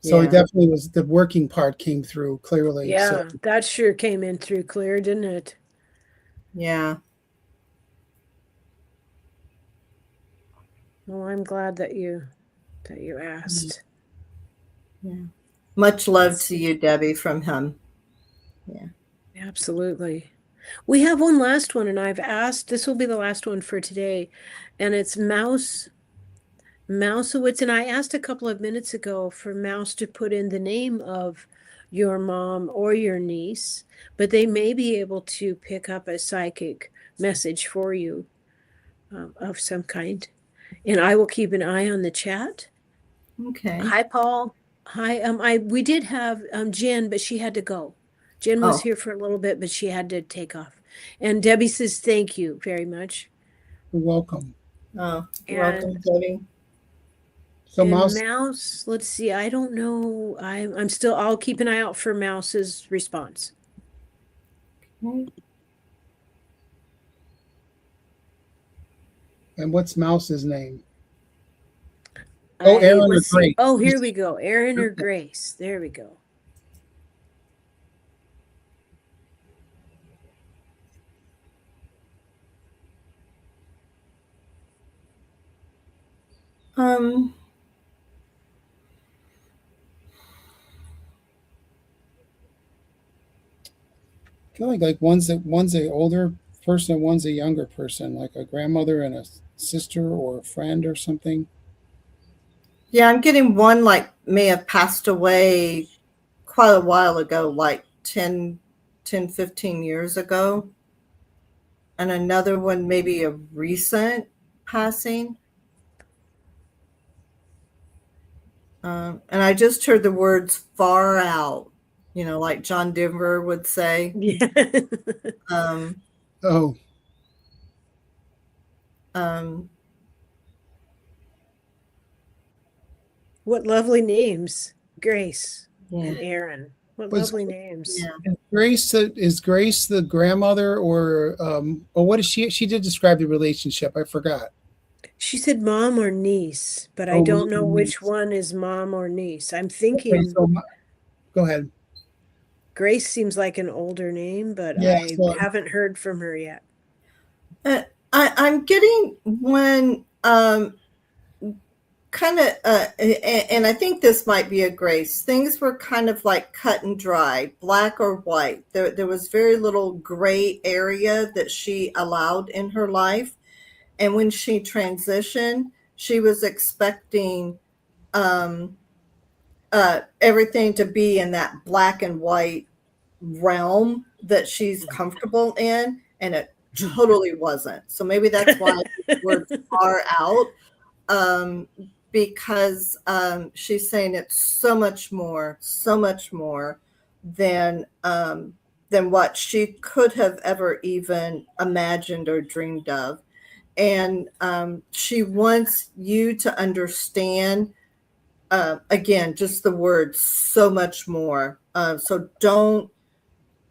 So it Yeah. definitely was the working part came through clearly. So Yeah, that sure came in through clear, didn't it? Yeah. Well, I'm glad that you asked. Yeah. Much love to you, Debbie, from him. Yeah. Absolutely. We have one last one, and I've asked, this will be the last one for today, and it's Mousewitz, and I asked a couple of minutes ago for Mouse to put in the name of your mom or your niece, but they may be able to pick up a psychic message for you of some kind. And I will keep an eye on the chat. Okay. Hi, Paul. Hi. We did have Jen, but she had to go. Jen was Oh, here for a little bit, but she had to take off. And Debbie says thank you very much. you're welcome. oh, you're welcome, And Debbie. So and Mouse, Mouse, let's see. I don't know. I'm still. I'll keep an eye out for Mouse's response. Okay. and what's Mouse's name? Oh, Aaron or Let's see. Grace. Oh, here we go. Aaron or Grace. There we go. Um, I feel like one's a older person, one's a younger person, like a grandmother and a sister or a friend or something. yeah, I'm getting one like may have passed away quite a while ago, like 15 years ago. And another one maybe a recent passing. And I just heard the words far out, like John Denver would say. Yeah. Um, Oh, um, What lovely names, Grace yeah, and Aaron. What was lovely names. yeah. Grace the grandmother or what is she? She did describe the relationship. I forgot. She said mom or niece, but I Oh, don't know mom. which one is mom or niece. I'm Okay, thinking so go ahead. Grace seems like an older name, but Yeah, I so haven't heard from her yet. I'm getting when kind of, and I think this might be a grace. Things were kind of like cut and dry, black or white. There was very little gray area that she allowed in her life. And when she transitioned, she was expecting um, everything to be in that black and white realm that she's comfortable in, and it totally wasn't. So maybe that's why the words are out, um, because she's saying it's so much more than what she could have ever even imagined or dreamed of. And she wants you to understand, again, just the word so much more. So don't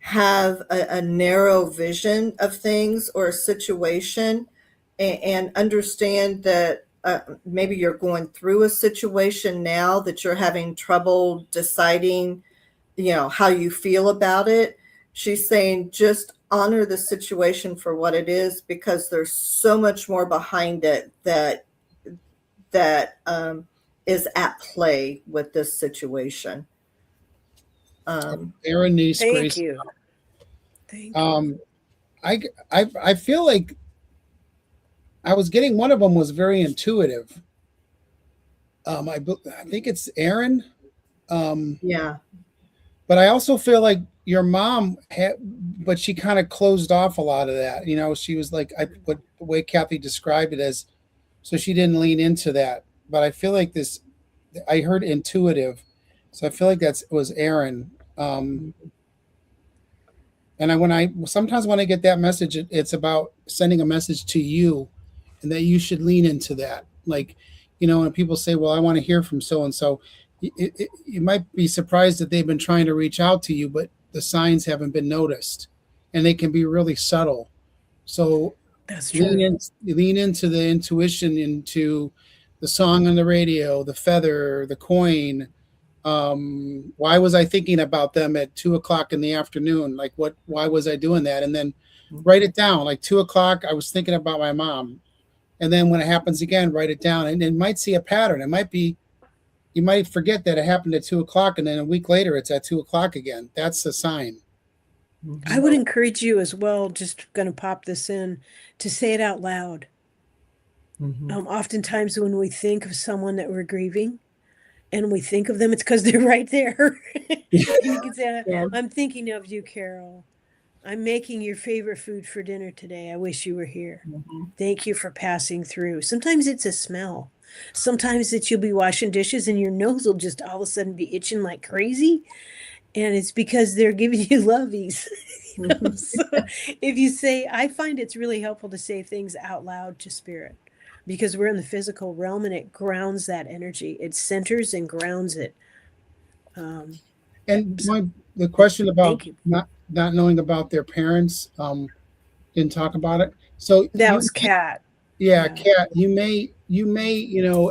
have a narrow vision of things or a situation, and understand that maybe you're going through a situation now that you're having trouble deciding, how you feel about it. She's saying just honor the situation for what it is, because there's so much more behind it that is at play with this situation. Aaron Niece Thank Grace. you. Thank you. Um, I feel like I was getting one of them was very intuitive. I think it's Aaron. Yeah. But I also feel like your mom had, but she kind of closed off a lot of that. She was like, what the way Kathy described it as, so she didn't lean into that. But I feel like this, I heard intuitive, so I feel like that was Aaron. And sometimes when I get that message, it's about sending a message to you, and that you should lean into that. Like, when people say, "Well, I want to hear from so and so," you might be surprised that they've been trying to reach out to you, but the signs haven't been noticed, and they can be really subtle. So That's true. lean into the intuition, into the song on the radio, the feather, the coin. Why was I thinking about them at 2 o'clock in the afternoon? Like, why was I doing that? And then write it down. Like 2 o'clock, I was thinking about my mom. And then when it happens again, write it down. And it might see a pattern. It might be, you might forget that it happened at 2 o'clock, and then a week later it's at 2 o'clock again. That's a sign. I would So, encourage you as well, just going to pop this in, to say it out loud. Oftentimes when we think of someone that we're grieving and we think of them, it's because they're right there. You can say, Yeah. I'm thinking of you, Carol. I'm making your favorite food for dinner today. I wish you were here. Thank you for passing through. Sometimes it's a smell. Sometimes it's you'll be washing dishes and your nose will just all of a sudden be itching like crazy. And it's because they're giving you lovies. So if you say, I find it's really helpful to say things out loud to spirit, because we're in the physical realm and it grounds that energy. It centers and grounds it. and So the question about thank you. not knowing about their parents, didn't talk about it. So That was Kat. yeah, Yeah. Kat,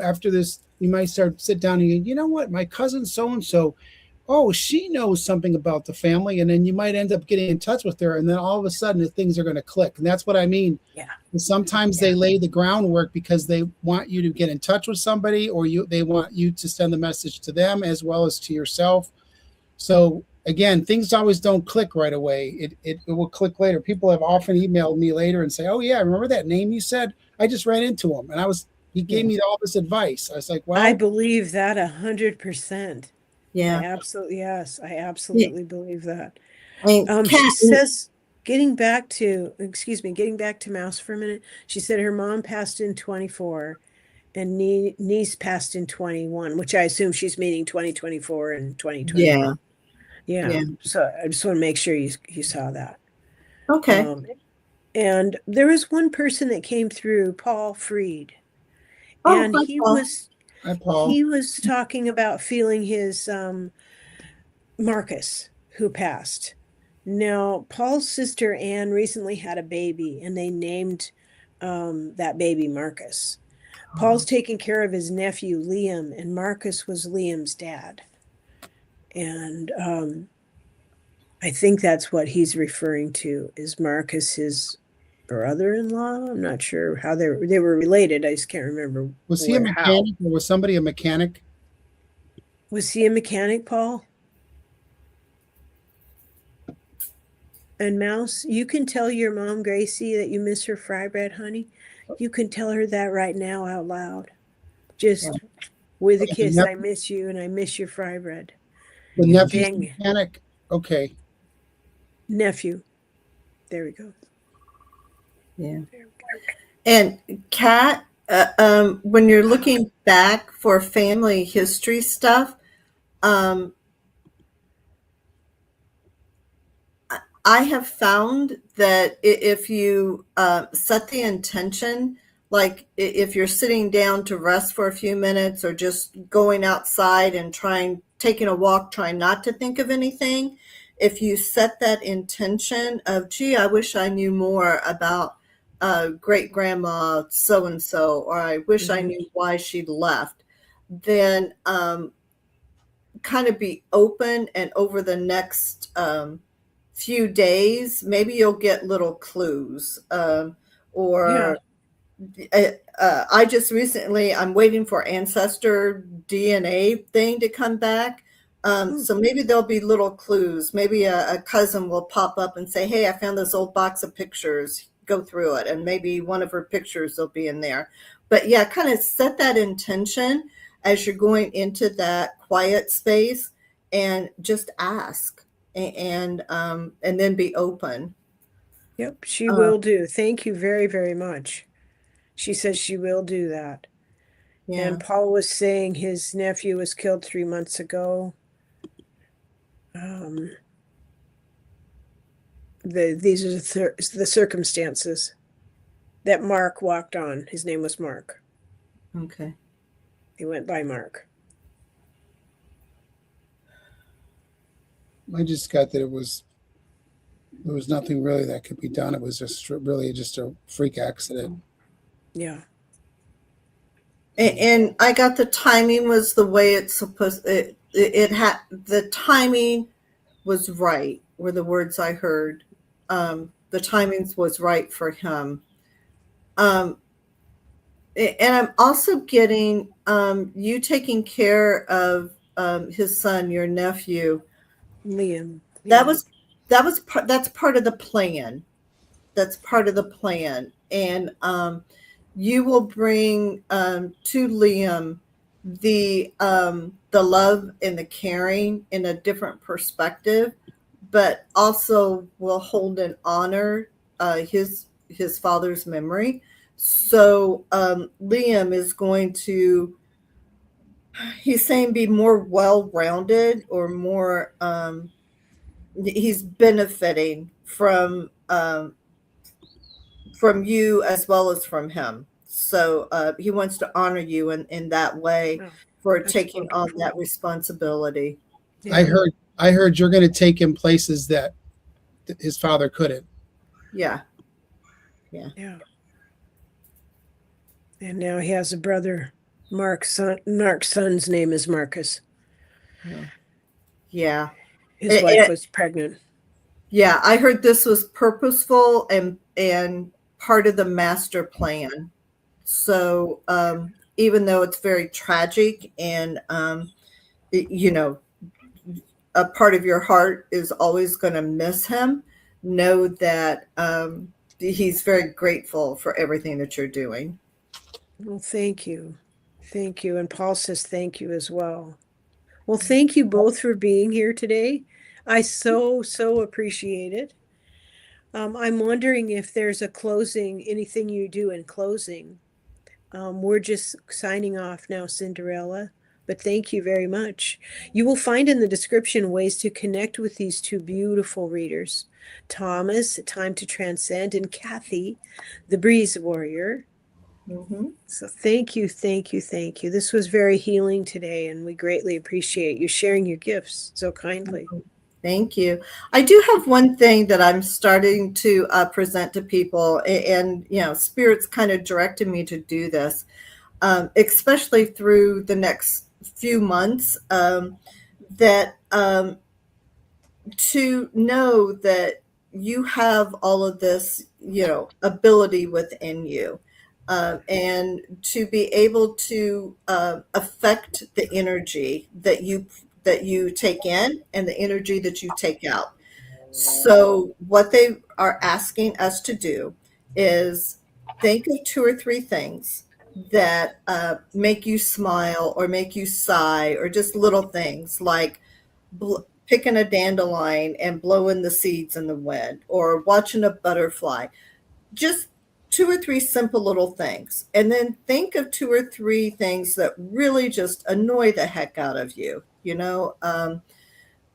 after this, you might sit down and you know what, my cousin so and so, oh, she knows something about the family, and then you might end up getting in touch with her, and then all of a sudden things are going to click, and that's what I mean. Yeah. And sometimes they lay the groundwork because they want you to get in touch with somebody, or they want you to send the message to them as well as to yourself. So again, things always don't click right away. It will click later. People have often emailed me later and say, "Oh yeah, remember that name you said? I just ran into him, and he gave me all this advice." I was like, I "Well, believe that 100%. Yeah. Yes, I Yeah. absolutely believe that. I mean, She Kat, says, getting back to Mouse for a minute. She said her mom passed in 24 and niece passed in 21, which I assume she's meaning 2024 and yeah. 2021. Yeah. Yeah. So I just want to make sure you saw that. Okay. And there was one person that came through, Paul Freed, Oh, and hi, Paul. hi, Paul." he was talking about feeling his Marcus, who passed. Now, Paul's sister Anne recently had a baby, and they named that baby Marcus. Paul's taking care of his nephew Liam, and Marcus was Liam's dad. And I think that's what he's referring to, is Marcus, his brother-in-law. I'm not sure how they were related. I just can't remember Was he a where how. mechanic or was somebody a mechanic? Was he a mechanic, Paul? And Mouse, you can tell your mom, Gracie, that you miss her fry bread, honey. You can tell her that right now out loud. Just with a The kiss, I miss you and I miss your fry bread. nephew's Dang, mechanic. Okay. nephew. There we go. Yeah. There we go. And Kat, when you're looking back for family history stuff, um, I have found that if you set the intention, like if you're sitting down to rest for a few minutes or just going outside and taking a walk, trying not to think of anything, if you set that intention of, gee, I wish I knew more about great grandma so and so, or I wish I knew why she left, then kind of be open, and over the next few days, maybe you'll get little clues. Yeah. Or I just recently, I'm waiting for ancestor DNA thing to come back. Hmm. So maybe there'll be little clues. Maybe a cousin will pop up and say, hey, I found this old box of pictures. Go through it. And maybe one of her pictures will be in there. But yeah, kind of set that intention as you're going into that quiet space and just ask and then be open. Yep, she Uh, will do. Thank you very, very much. She says she will do that. yeah. And Paul was saying his nephew was killed 3 months ago. Um, these are the circumstances that Mark walked on. His name was Mark. Okay. He went by Mark. I just got that there was nothing really that could be done. It was just really just a freak accident. Yeah. And I got the timing was the way it's supposed. It had the timing was right. Were the words I heard. The timings was right for him. Um, and I'm also getting you taking care of his son, your nephew. Liam. That Yeah. was that's part of the plan. That's part of the plan. And you will bring to Liam the love and the caring in a different perspective, but also will hold and honor his father's memory. So Liam is going to, he's saying, be more well-rounded, or more he's benefiting from you as well as from him. So he wants to honor you in that way Oh, for that's taking on wonderful. that responsibility. I Yeah. heard I heard you're going to take him places that his father couldn't. Yeah. Yeah. Yeah. And now he has a brother. Mark's son's name is Marcus. Yeah. His It, wife it, was pregnant. yeah. I heard this was purposeful and part of the master plan. So even though it's very tragic, and you know, a part of your heart is always going to miss him, know that he's very grateful for everything that you're doing. Well, thank you. Thank you. And Paul says thank you as well. Well, thank you both for being here today. I so appreciate it. I'm wondering if there's a closing, anything you do in closing. We're just signing off now, Cinderella, but thank you very much. You will find in the description ways to connect with these two beautiful readers, Thomas, Time to Transcend, and Kathy, the Breeze Warrior. Mm-hmm. So thank you, thank you, thank you. This was very healing today, and we greatly appreciate you sharing your gifts so kindly. Thank you. I do have one thing that I'm starting to present to people, and Spirit's kind of directed me to do this, especially through the next few months. That to know that you have all of this, ability within you. And to be able to affect the energy that you take in and the energy that you take out. So what they are asking us to do is think of two or three things that make you smile or make you sigh, or just little things like picking a dandelion and blowing the seeds in the wind, or watching a butterfly. Just two or three simple little things. And then think of two or three things that really just annoy the heck out of you.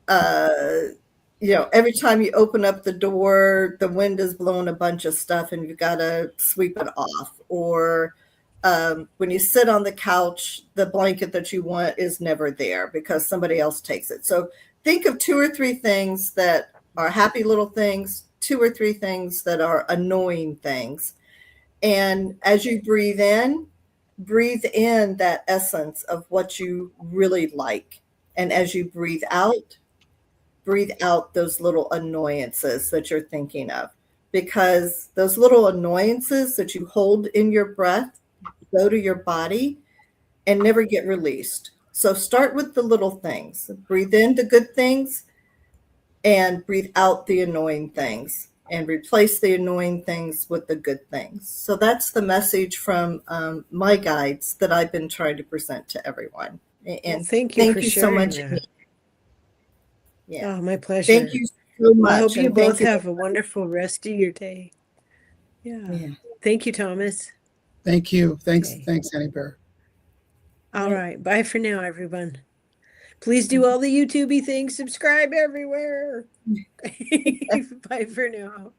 Uh, every time you open up the door, the wind is blowing a bunch of stuff and you've got to sweep it off. Or when you sit on the couch, the blanket that you want is never there because somebody else takes it. So think of two or three things that are happy little things, two or three things that are annoying things. And as you breathe in that essence of what you really like. And as you breathe out those little annoyances that you're thinking of, because those little annoyances that you hold in your breath go to your body and never get released. So start with the little things. Breathe in the good things and breathe out the annoying things, and replace the annoying things with the good things. So that's the message from my guides that I've been trying to present to everyone. And well, thank you for you so sharing much. that. Yeah. Oh, my pleasure. Thank you so Well, I much. hope you And thank both you. have a wonderful rest of your day. Yeah. Yeah. Thank you, Thomas. Thank you. Thanks. Okay. Thanks, AnnieBear. All right. Bye for now, everyone. Please do all the YouTubey things. Subscribe everywhere. Bye for now.